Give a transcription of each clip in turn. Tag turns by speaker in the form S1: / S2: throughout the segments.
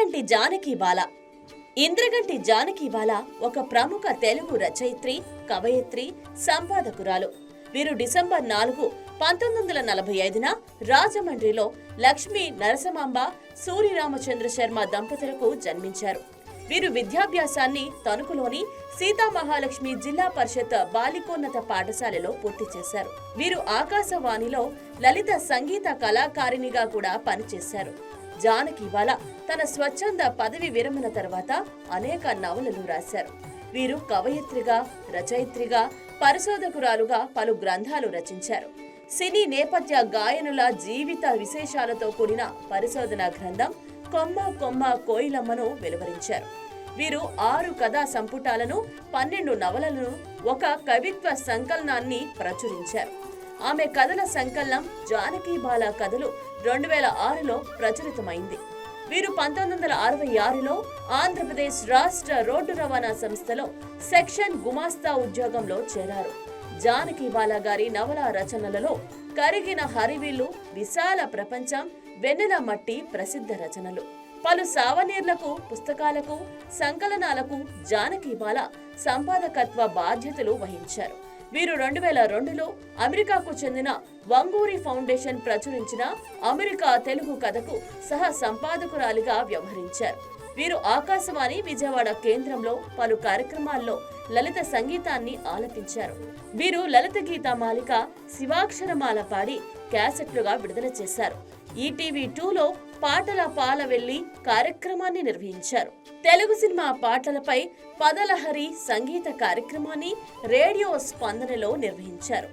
S1: ఇంద్రగంటి జానకి బాల. ఇంద్రగంటి జానకి బాల ఒక ప్రముఖ తెలుగు రచయిత్రి, కవయిత్రి, సంపాదకురాలు. వీరు డిసెంబర్ 4, 1945న రాజమండ్రిలో లక్ష్మీ నరసమాంబ సూరిరామచంద్ర శర్మ దంపతులకు జన్మించారు. వీరు విద్యాభ్యాసాన్ని తణుకులోని సీతామహాలక్ష్మి జిల్లా పరిషత్ బాలికోన్నత పాఠశాలలో పూర్తి చేశారు. వీరు ఆకాశవాణిలో లలిత సంగీత కళాకారిణిగా కూడా పనిచేశారు. జానకి బాల తన స్వచ్ఛంద పదవి విరమణ తర్వాత అనేక నవలలు రాశారు. వీరు కవయిత్రిగా, రచయిత్రిగా, పరిశోధకురాలుగా పలు గ్రంథాలు రచించారు. సినీ నేపథ్య గాయనుల జీవిత విశేషాలతో కూడిన పరిశోధన గ్రంథం కొమ్మ కొమ్మ కోయిలమ్మను వెలువరించారు. వీరు 6 కథా సంపుటాలను, 12 నవలలను, ఒక కవిత్వ సంకలనాన్ని ప్రచురించారు. ఆమె కథల సంకలనం జానకి బాల కథలు 2006లో ప్రచురితమైంది. వీరు 1966లో ఆంధ్రప్రదేశ్ రాష్ట్ర రోడ్డు రవాణా సంస్థలో సెక్షన్ గుమాస్తా ఉద్యోగంలో చేరారు. జానకి బాల గారి నవల రచనలలో కరిగిన హరివిల్లు, విశాల ప్రపంచం, వెన్నెల మట్టి ప్రసిద్ధ రచనలు. పలు సావనీర్లకు, పుస్తకాలకు, సంకలనాలకు జానకి బాల సంపాదకత్వ బాధ్యతలు వహించారు. వీరు 2002లో అమెరికాకు చెందిన వంగూరి ఫౌండేషన్ ప్రచురించిన అమెరికా తెలుగు కథకు సహ సంపాదకురాలిగా వ్యవహరించారు. వీరు ఆకాశవాణి విజయవాడ కేంద్రంలో పలు కార్యక్రమాల్లో లలిత సంగీతాన్ని ఆలపించారు. వీరు లలిత గీత మాలిక శివాక్షరమాల పాడి క్యాసెట్లుగా విడుదల చేశారు. ఈటీవీ 2లో పాటల పాల వెళ్లి కార్యక్రమాన్ని నిర్వహించారు. తెలుగు సినిమా పాటలపై పదలహరి సంగీత కార్యక్రమాన్ని రేడియో స్పందనలో నిర్వహించారు.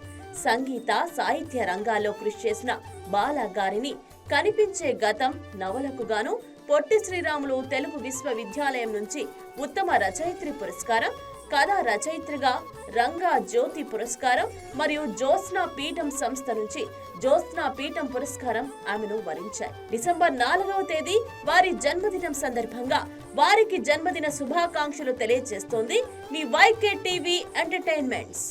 S1: సంగీత, సాహిత్య రంగాల్లో కృషి చేసిన బాల గారిని కనిపించే గతం నవలకు గాను పొట్టి శ్రీరాములు తెలుగు విశ్వవిద్యాలయం నుంచి ఉత్తమ రచయిత్రి పురస్కారం, కథా రచయిత్రిగా రంగా జ్యోతి పురస్కారం మరియు జ్యోత్స్నా పీఠం సంస్థ నుంచి జ్యోత్స్నా పీఠం పురస్కారం ఆమెను వరించాయి. డిసెంబర్ 4వ తేదీ వారి జన్మదినం సందర్భంగా వారికి జన్మదిన శుభాకాంక్షలు తెలియజేస్తోంది మీ YK టీవీ ఎంటర్టైన్మెంట్స్.